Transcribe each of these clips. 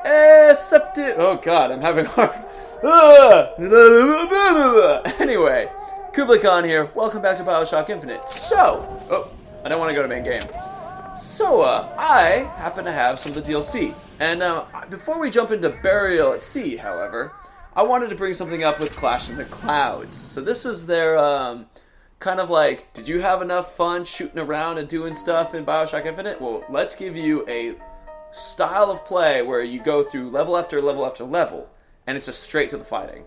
Oh god, I'm having hard... Anyway, Kublai Khan here. Welcome back to Bioshock Infinite. I don't want to go to main game. I happen to have some of the DLC. And before we jump into Burial at Sea, however, I wanted to bring something up with Clash in the Clouds. So this is their kind of like, did you have enough fun shooting around and doing stuff in Bioshock Infinite? Well, let's give you a style of play where you go through level after level after level, and it's just straight to the fighting.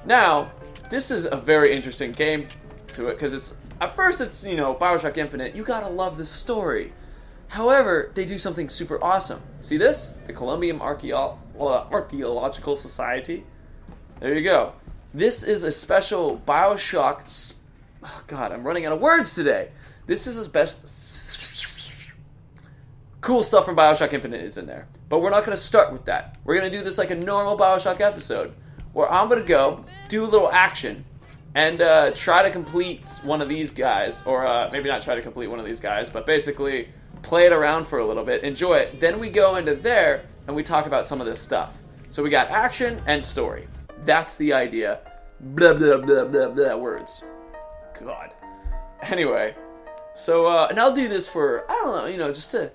Now, this is a very interesting game to it, because it's, at first it's, Bioshock Infinite, you gotta love the story. However, they do something super awesome. See this? The Columbian Archaeological Society. There you go. This is a special Bioshock... Oh god, I'm running out of words today. This is his best... Cool stuff from Bioshock Infinite is in there. But we're not going to start with that. We're going to do this like a normal Bioshock episode, where I'm going to go, do a little action, and try to complete one of these guys. Or maybe not try to complete one of these guys, but basically play it around for a little bit, enjoy it. Then we go into there, and we talk about some of this stuff. So we got action and story. That's the idea. Blah, blah, blah, blah, blah, words. God. Anyway, so, and I'll do this for, I don't know, just to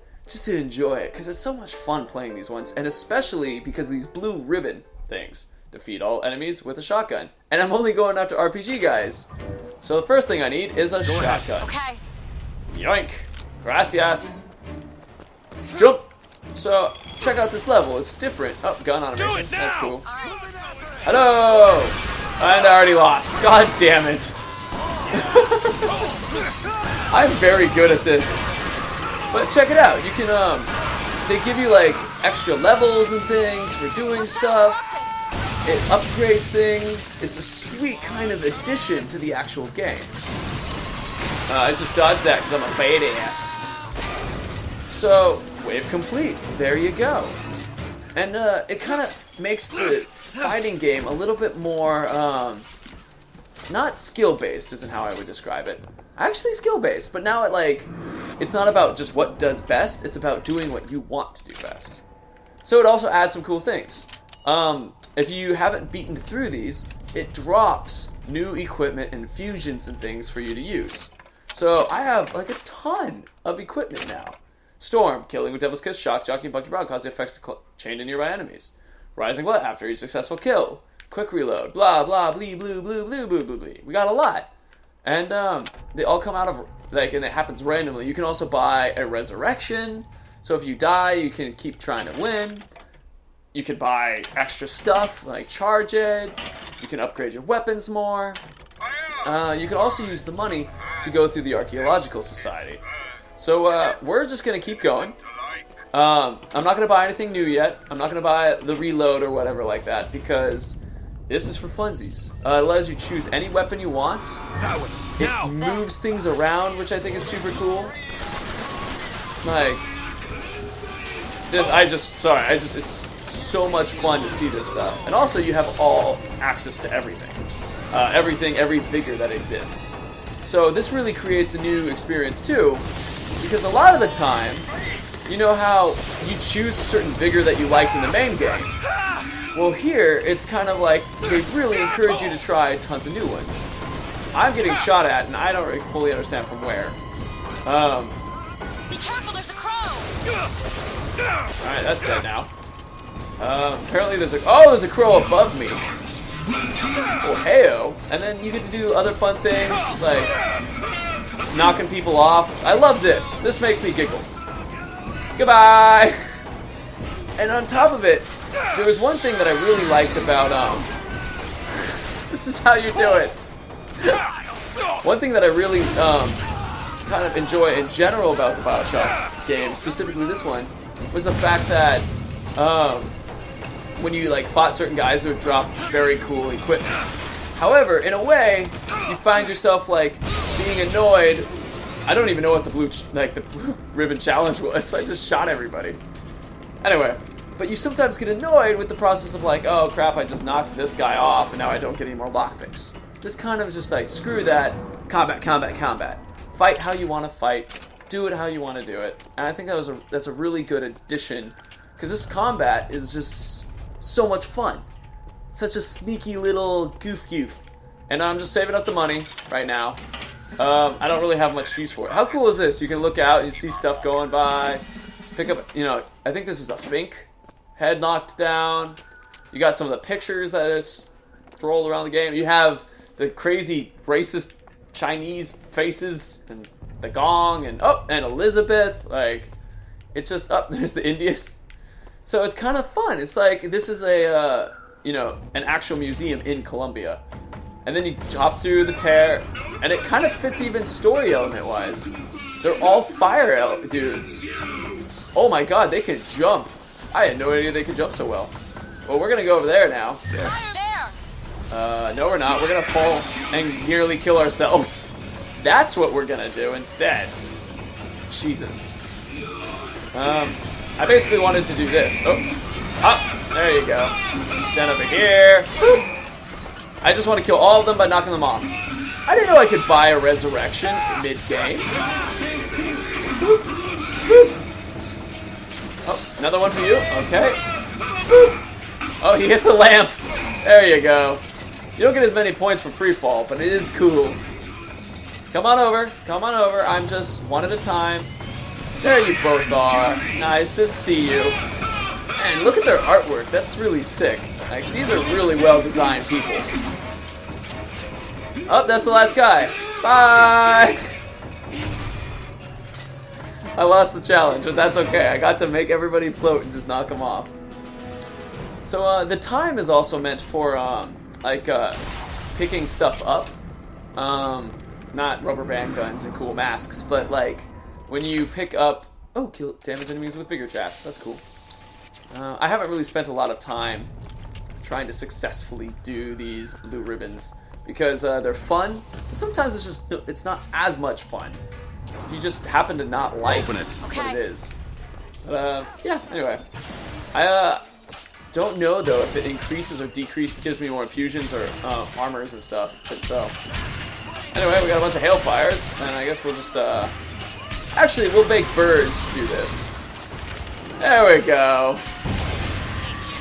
enjoy it, because it's so much fun playing these ones, and especially because of these blue ribbon things. Defeat all enemies with a shotgun. And I'm only going after RPG guys. So the first thing I need is a shotgun. Okay. Yoink. Gracias. Jump. So, check out this level. It's different. Oh, gun animation. That's cool. Hello! And I already lost. God damn it. I'm very good at this. But check it out. You can, they give you, like, extra levels and things for doing stuff. It upgrades things. It's a sweet kind of addition to the actual game. I just dodged that because I'm a badass. So, wave complete. There you go. And, it kind of makes the fighting game a little bit more, not skill-based isn't how I would describe it. Actually skill-based, but now it's not about just what does best, it's about doing what you want to do best. So it also adds some cool things. If you haven't beaten through these, it drops new equipment and fusions and things for you to use. So I have like a ton of equipment now. Storm, killing with Devil's Kiss, Shock, Jockey, and Bucky Brown cause the effects to chain to nearby enemies. Rising Blood after each successful kill. Quick reload, blah blah, blee, blue, blue, blue, blue, blue, blue. We got a lot. And they all come out of, and it happens randomly. You can also buy a resurrection. So if you die, you can keep trying to win. You can buy extra stuff, like charge it. You can upgrade your weapons more. You can also use the money to go through the Archaeological Society. So we're just going to keep going. I'm not going to buy anything new yet. I'm not going to buy the reload or whatever like that, because this is for funsies. It allows you to choose any weapon you want. It moves things around, which I think is super cool. Like, it's so much fun to see this stuff. And also, you have all access to everything. Every figure that exists. So this really creates a new experience too, because a lot of the time, you know how you choose a certain figure that you liked in the main game? Well, here, it's kind of like they really encourage you to try tons of new ones. I'm getting shot at, and I don't fully understand from where. Be careful, there's a crow! Alright, that's dead now. Apparently there's a crow above me. Oh, heyo. And then you get to do other fun things, like knocking people off. I love this. This makes me giggle. Goodbye! And on top of it, there was one thing that I really liked about, this is how you do it. One thing that I really, kind of enjoy in general about the Bioshock game, specifically this one, was the fact that, when you, fought certain guys, it would drop very cool equipment. However, in a way, you find yourself, being annoyed. I don't even know what the blue ribbon challenge was. I just shot everybody. Anyway, but you sometimes get annoyed with the process of oh crap, I just knocked this guy off and now I don't get any more lockpicks. This kind of is just screw that, combat, combat, combat. Fight how you want to fight, do it how you want to do it. And I think that's a really good addition because this combat is just so much fun. Such a sneaky little goof. And I'm just saving up the money right now. I don't really have much use for it. How cool is this? You can look out and you see stuff going by. Pick up, you know, I think this is a Fink head knocked down. You got some of the pictures that is stroll around the game. You have the crazy racist Chinese faces and the gong and Elizabeth. Like, it's just there's the Indian. So it's kind of fun. It's like this is a you know, an actual museum in Colombia. And then you hop through the tear, and it kind of fits even story element wise. They're all fire dudes. Oh my god, they can jump. I had no idea they could jump so well. Well, we're gonna go over there now. Fire there. No we're not. We're gonna fall and nearly kill ourselves. That's what we're gonna do instead. Jesus. I basically wanted to do this. Oh, there you go. Stand over here. Boop. I just want to kill all of them by knocking them off. I didn't know I could buy a resurrection mid-game. Boop. Boop. Oh, another one for you. Okay. Boop. Oh, he hit the lamp. There you go. You don't get as many points for free fall, but it is cool. Come on over. Come on over. I'm just one at a time. There you both are. Nice to see you. And look at their artwork. That's really sick. Like, these are really well-designed people. Oh, that's the last guy. Bye! I lost the challenge, but that's okay. I got to make everybody float and just knock them off. So, the time is also meant for, picking stuff up. Not rubber band guns and cool masks, but, like, when you pick up... Oh, kill damage enemies with bigger traps. That's cool. I haven't really spent a lot of time trying to successfully do these blue ribbons because they're fun, but sometimes it's not as much fun. You just happen to not like what it is. Yeah, anyway. I don't know though if it increases or decreases, gives me more infusions or armors and stuff. So anyway, we got a bunch of hailfires, and I guess we'll just actually we'll make birds do this. There we go.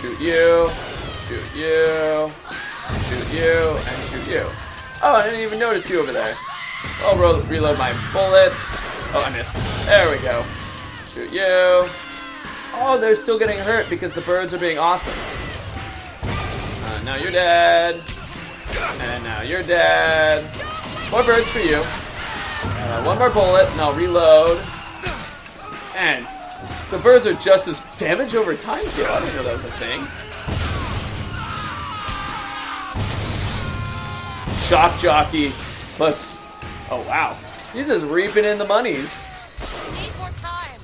Shoot you, shoot you, shoot you, and shoot you. Oh, I didn't even notice you over there. I'll reload my bullets. Oh, I missed. There we go. Shoot you. Oh, they're still getting hurt because the birds are being awesome. Now you're dead. And now you're dead. More birds for you. One more bullet, and I'll reload. And so birds are just as damage over time kill. I didn't know that was a thing. Shock jockey plus... Oh, wow. You're just reaping in the monies. Need more time.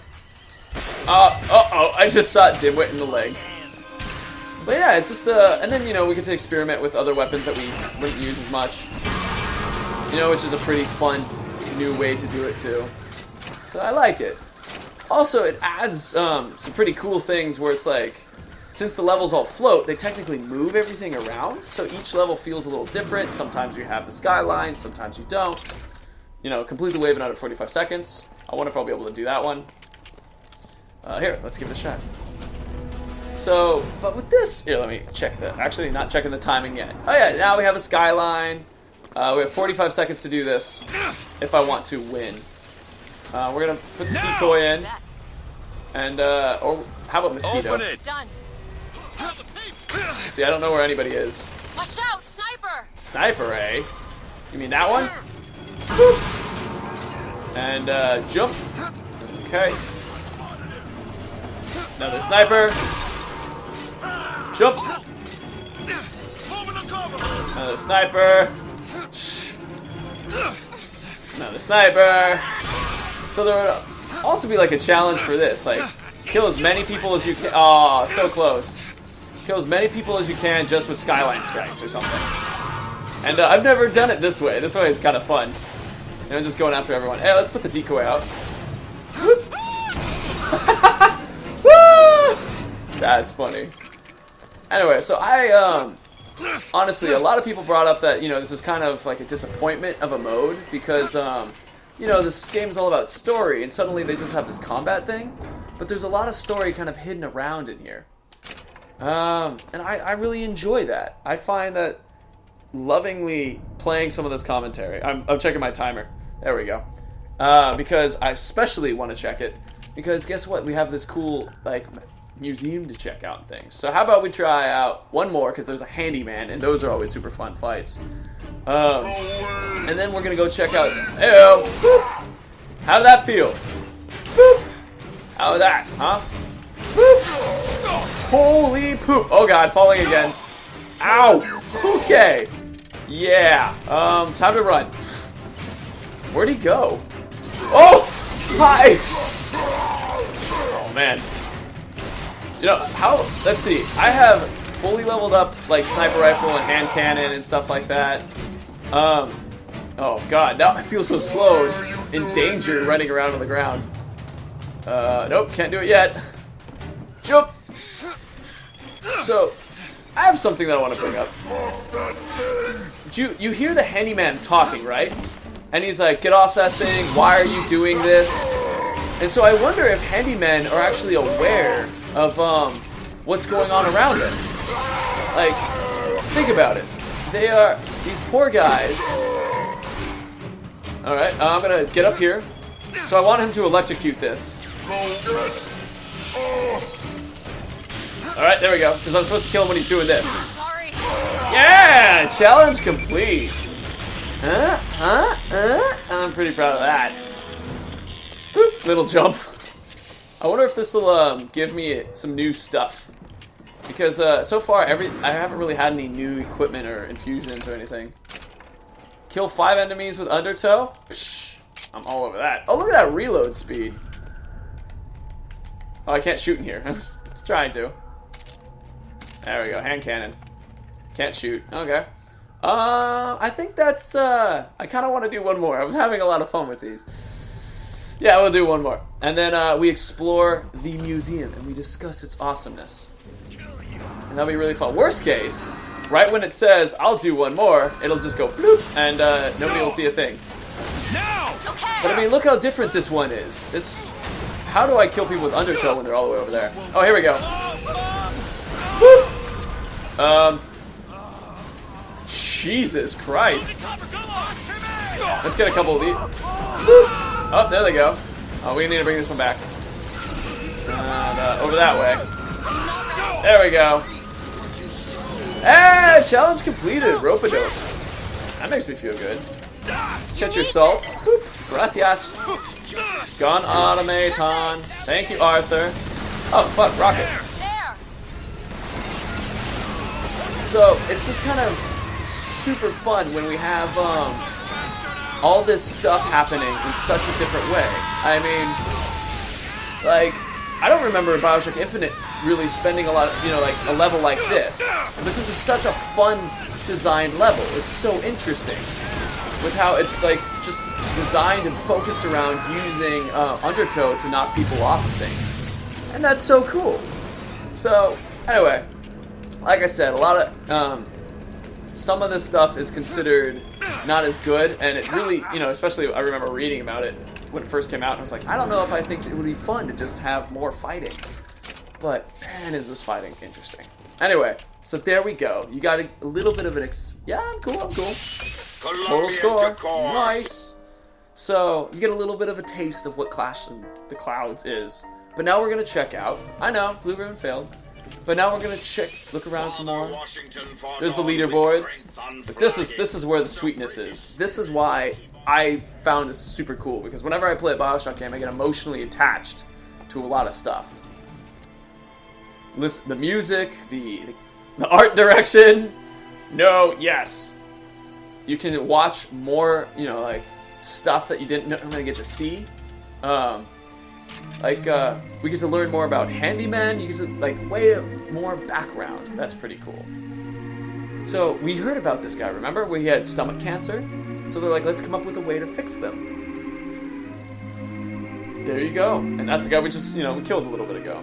Uh-oh. I just shot Dimwit in the leg. But yeah, it's just and then, you know, we get to experiment with other weapons that we wouldn't use as much. You know, which is a pretty fun new way to do it, too. So I like it. Also, it adds some pretty cool things where it's like, since the levels all float, they technically move everything around, so each level feels a little different. Sometimes you have the skyline, sometimes you don't. You know, complete the wave in under 45 seconds. I wonder if I'll be able to do that one. Here, let's give it a shot. So, but with this, here, let me check that. Actually, not checking the timing yet. Oh yeah, now we have a skyline. We have 45 seconds to do this if I want to win. We're gonna put the decoy in, and or how about mosquito? Open it. Done. See, I don't know where anybody is. Watch out, sniper! Sniper, eh? You mean that one? Boop. And jump. Okay. Another sniper. Jump. Another sniper. Another sniper. So there would also be like a challenge for this, like kill as many people as you can. Oh, so close. Kill as many people as you can just with skyline strikes or something. And I've never done it this way. This way is kind of fun. And I'm just going after everyone. Hey, let's put the decoy out. That's funny. Anyway, so I honestly, a lot of people brought up that, you know, this is kind of like a disappointment of a mode because you know, this game is all about story, and suddenly they just have this combat thing. but there's a lot of story kind of hidden around in here. And I really enjoy that. I find that lovingly playing some of this commentary. I'm checking my timer. There we go. Because I especially want to check it. Because guess what? We have this cool, like, museum to check out and things. So how about we try out one more, because there's a handyman, and those are always super fun fights. And then we're going to go check out... Heyo! Boop. How did that feel? Boop. How was that, huh? Boop. Holy poop. Oh god, falling again. Ow! Okay. Yeah. Time to run. Where'd he go? Oh! Hi! Oh man. You know, how... Let's see. I have fully leveled up, like, sniper rifle and hand cannon and stuff like that. Oh god, now I feel so slow and endangered running around on the ground. Nope, can't do it yet. Jump! So, I have something that I want to bring up. You hear the handyman talking, right? And he's like, get off that thing, why are you doing this? And so I wonder if handymen are actually aware of what's going on around them. Like, think about it. They are these poor guys. Alright, I'm gonna get up here. So I want him to electrocute this. Alright, there we go. Because I'm supposed to kill him when he's doing this. Sorry. Yeah! Challenge complete. I'm pretty proud of that. Boop, little jump. I wonder if this will give me some new stuff. Because so far, I haven't really had any new equipment or infusions or anything. Kill 5 enemies with undertow? Psh, I'm all over that. Oh, look at that reload speed. Oh, I can't shoot in here. I was trying to. There we go, hand cannon. Can't shoot. Okay. I think that's, I kind of want to do one more. I was having a lot of fun with these. Yeah, we'll do one more. And then we explore the museum and we discuss its awesomeness. And that'll be really fun. Worst case, right when it says, I'll do one more, it'll just go bloop, and nobody will see a thing. Okay. But I mean, look how different this one is. It's, how do I kill people with undertow when they're all the way over there? Oh, here we go. Woo! Jesus Christ. Let's get a couple of these. Oh, there they go. Oh, we need to bring this one back. And over that way. There we go. Hey, challenge completed. Rope-a-dope. That makes me feel good. Catch your salts. Boop. Gracias. Gone automaton. Thank you, Arthur. Oh, fuck, rocket. There. So, it's just kind of super fun when we have all this stuff happening in such a different way. I mean, like, I don't remember Bioshock Infinite really spending a lot of, like a level like this. But this is such a fun designed level. It's so interesting with how it's like just designed and focused around using undertow to knock people off of things. And that's so cool. So, anyway, like I said, a lot of, some of this stuff is considered not as good, and it really, especially I remember reading about it when it first came out, and I was like, I don't know if I think it would be fun to just have more fighting. But, man, is this fighting interesting. Anyway, so there we go. You got a little bit of an yeah, I'm cool. Total score. Nice. So, you get a little bit of a taste of what Clash of the Clouds is. But now we're going to check out. I know, Blue Ribbon failed. But now we're gonna look around some more. There's the leaderboards. But this is where the sweetness is. This is why I found this super cool, because whenever I play a Bioshock game, I get emotionally attached to a lot of stuff. Listen, the music, the art direction. No, yes. You can watch more, like stuff that you didn't normally get to see. We get to learn more about handyman. You get to, way more background. That's pretty cool. So, we heard about this guy, remember? Where he had stomach cancer? So they're like, let's come up with a way to fix them. There you go. And that's the guy we just, we killed a little bit ago.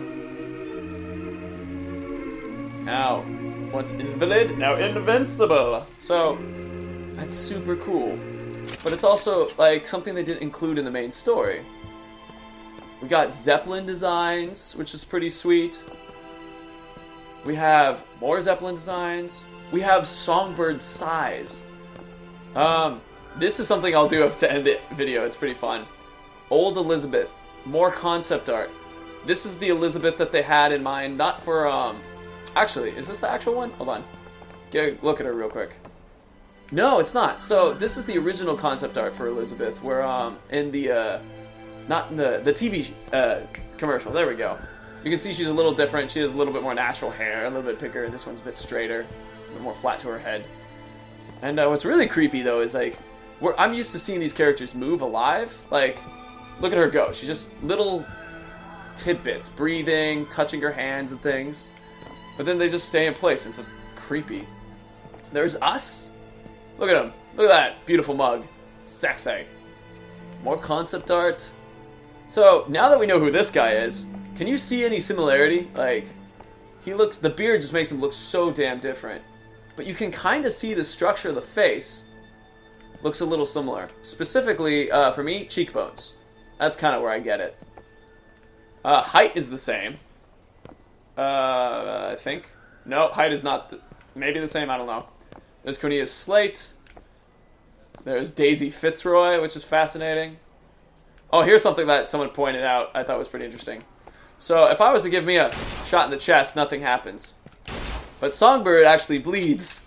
Now, once invalid, now invincible. So, that's super cool. But it's also, something they didn't include in the main story. We got Zeppelin designs, which is pretty sweet. We have more Zeppelin designs. We have Songbird size. This is something I'll do to end the video. It's pretty fun. Old Elizabeth. More concept art. This is the Elizabeth that they had in mind. Not for, actually, is this the actual one? Hold on. Get a look at her real quick. No, it's not. So, this is the original concept art for Elizabeth. Where, in the, not in the TV, commercial. There we go. You can see she's a little different. She has a little bit more natural hair. A little bit bigger. And this one's a bit straighter. A bit more flat to her head. And, what's really creepy, though, is, like, I'm used to seeing these characters move alive. Like, look at her go. She's just little tidbits, breathing, touching her hands and things. But then they just stay in place. And it's just creepy. There's us. Look at him. Look at that beautiful mug. Sexy. More concept art. So, now that we know who this guy is, can you see any similarity? Like, the beard just makes him look so damn different. But you can kind of see the structure of the face. Looks a little similar. Specifically, for me, cheekbones. That's kind of where I get it. Height is the same. I think. No, height is not. Maybe the same, I don't know. There's Cornelius Slate. There's Daisy Fitzroy, which is fascinating. Oh, here's something that someone pointed out I thought was pretty interesting. So, if I was to give me a shot in the chest, nothing happens. But Songbird actually bleeds.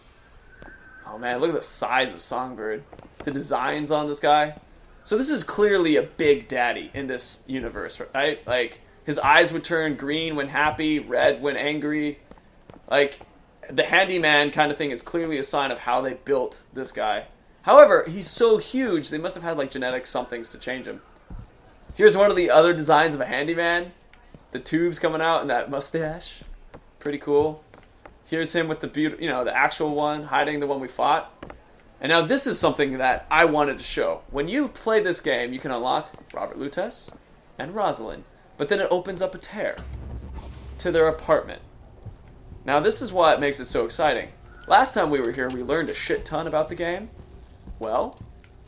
Oh man, look at the size of Songbird. The designs on this guy. So this is clearly a big daddy in this universe, right? Like, his eyes would turn green when happy, red when angry. Like, the handyman kind of thing is clearly a sign of how they built this guy. However, he's so huge, they must have had, like, genetic somethings to change him. Here's one of the other designs of a handyman. The tubes coming out and that mustache. Pretty cool. Here's him with the the actual one, hiding the one we fought. And now this is something that I wanted to show. When you play this game, you can unlock Robert Lutece and Rosalind. But then it opens up a tear to their apartment. Now this is what makes it so exciting. Last time we were here, we learned a shit ton about the game. Well,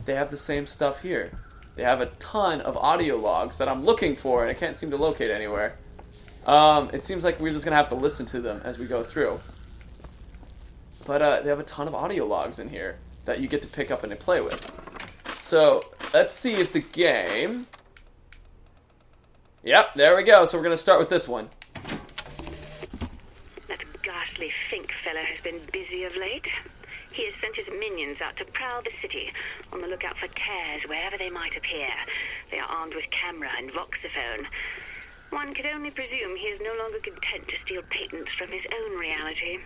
they have the same stuff here. They have a ton of audio logs that I'm looking for and I can't seem to locate anywhere. It seems like we're just going to have to listen to them as we go through. But they have a ton of audio logs in here that you get to pick up and play with. So, let's see if the game... Yep, there we go. So we're going to start with this one. That ghastly Fink fellow has been busy of late. He has sent his minions out to prowl the city, on the lookout for tears wherever they might appear. They are armed with camera and voxophone. One could only presume he is no longer content to steal patents from his own reality.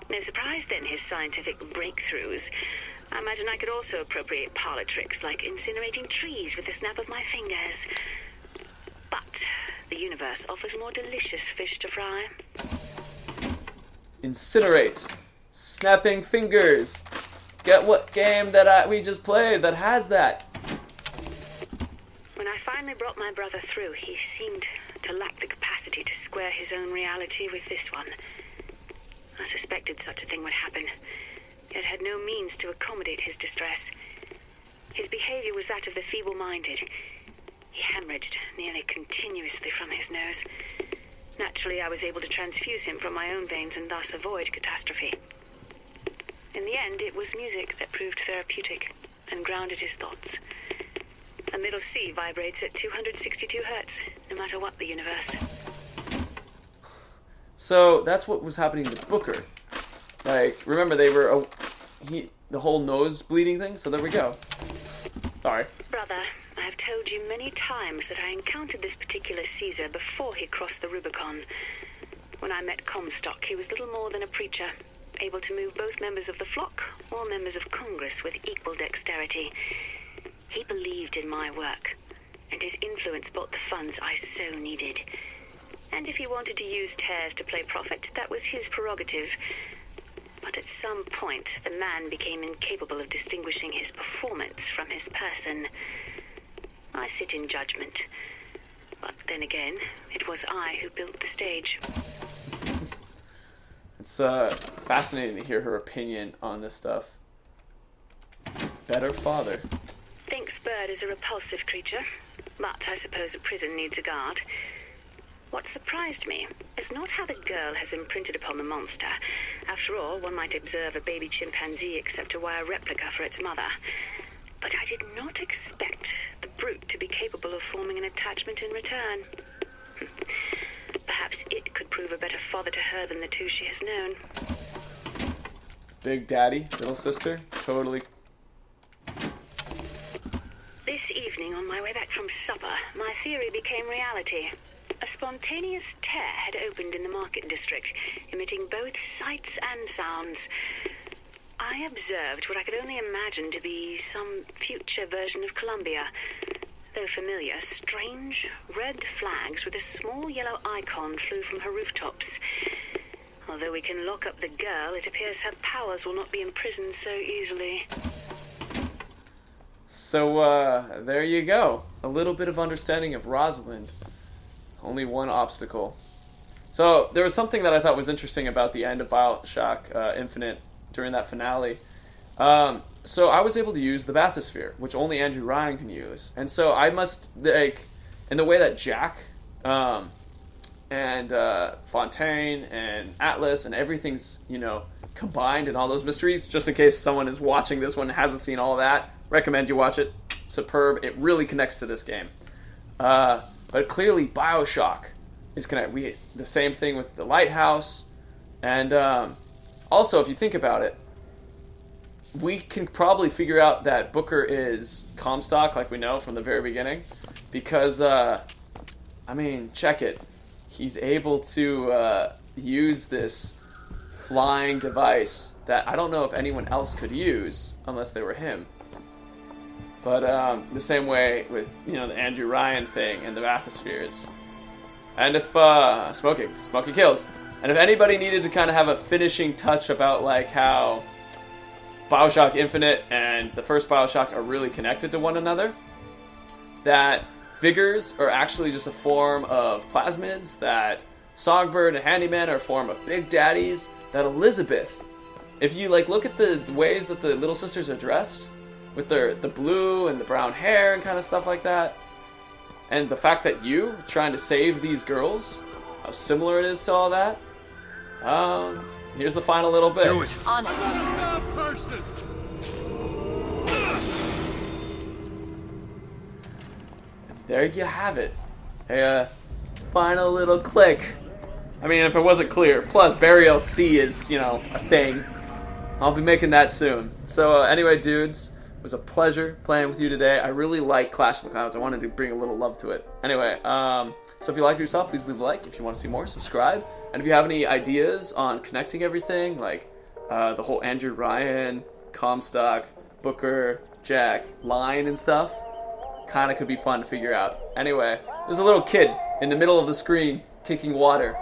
No surprise, then, his scientific breakthroughs. I imagine I could also appropriate parlor tricks like incinerating trees with the snap of my fingers. But the universe offers more delicious fish to fry. Incinerate. Snapping fingers. Get what game that we just played that has that? When I finally brought my brother through, he seemed to lack the capacity to square his own reality with this one. I suspected such a thing would happen, yet had no means to accommodate his distress. His behavior was that of the feeble-minded. He hemorrhaged nearly continuously from his nose. Naturally, I was able to transfuse him from my own veins and thus avoid catastrophe. In the end, it was music that proved therapeutic and grounded his thoughts. A middle C vibrates at 262 hertz, no matter what the universe. So that's what was happening to Booker. Like, remember they were the whole nose bleeding thing. So there we go. Sorry. Brother, I have told you many times that I encountered this particular Caesar before he crossed the Rubicon. When I met Comstock, he was little more than a preacher, able to move both members of the flock or members of Congress with equal dexterity. He believed in my work, and his influence bought the funds I so needed. And if he wanted to use tears to play prophet, that was his prerogative. But at some point, the man became incapable of distinguishing his performance from his person. I sit in judgment. But then again, it was I who built the stage. It's fascinating to hear her opinion on this stuff. Better father. Fink's bird is a repulsive creature. But I suppose a prison needs a guard. What surprised me is not how the girl has imprinted upon the monster. After all, one might observe a baby chimpanzee accept a wire replica for its mother. But I did not expect the brute to be capable of forming an attachment in return. Perhaps it could prove a better father to her than the two she has known. Big Daddy, little sister, totally. This evening, on my way back from supper, my theory became reality. A spontaneous tear had opened in the market district, emitting both sights and sounds. I observed what I could only imagine to be some future version of Columbia. Though familiar, strange red flags with a small yellow icon flew from her rooftops. Although we can lock up the girl, it appears her powers will not be imprisoned so easily. So, there you go. A little bit of understanding of Rosalind. Only one obstacle. So, there was something that I thought was interesting about the end of Bioshock Infinite during that finale. So I was able to use the bathysphere, which only Andrew Ryan can use. And so I must, like, in the way that Jack and Fontaine and Atlas and everything's, you know, combined in all those mysteries, just in case someone is watching this one and hasn't seen all that, recommend you watch it. Superb. It really connects to this game. But clearly Bioshock is connected. The same thing with the lighthouse. And also, if you think about it, we can probably figure out that Booker is Comstock, like we know from the very beginning. Because, I mean, check it. He's able to use this flying device that I don't know if anyone else could use unless they were him. But the same way with, you know, the Andrew Ryan thing and the bathyspheres. And if smoking kills. And if anybody needed to kind of have a finishing touch about like how Bioshock Infinite and the first Bioshock are really connected to one another, that Vigors are actually just a form of plasmids, that Songbird and Handyman are a form of Big Daddies, that Elizabeth, if you like look at the ways that the little sisters are dressed, with the blue and the brown hair and kind of stuff like that, and the fact that you trying to save these girls, how similar it is to all that. Here's the final little bit. Do it. On it. There you have it. A final little click. I mean, if it wasn't clear. Plus, Burial at Sea is, you know, a thing. I'll be making that soon. So anyway, dudes, it was a pleasure playing with you today. I really like Clash of the Clouds. I wanted to bring a little love to it. Anyway, so if you liked what you saw, please leave a like. If you want to see more, subscribe. And if you have any ideas on connecting everything, like the whole Andrew Ryan, Comstock, Booker, Jack line and stuff, kind of could be fun to figure out. Anyway, there's a little kid in the middle of the screen kicking water.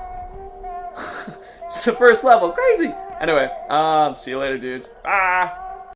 It's the first level. Crazy. Anyway, see you later, dudes. Bye.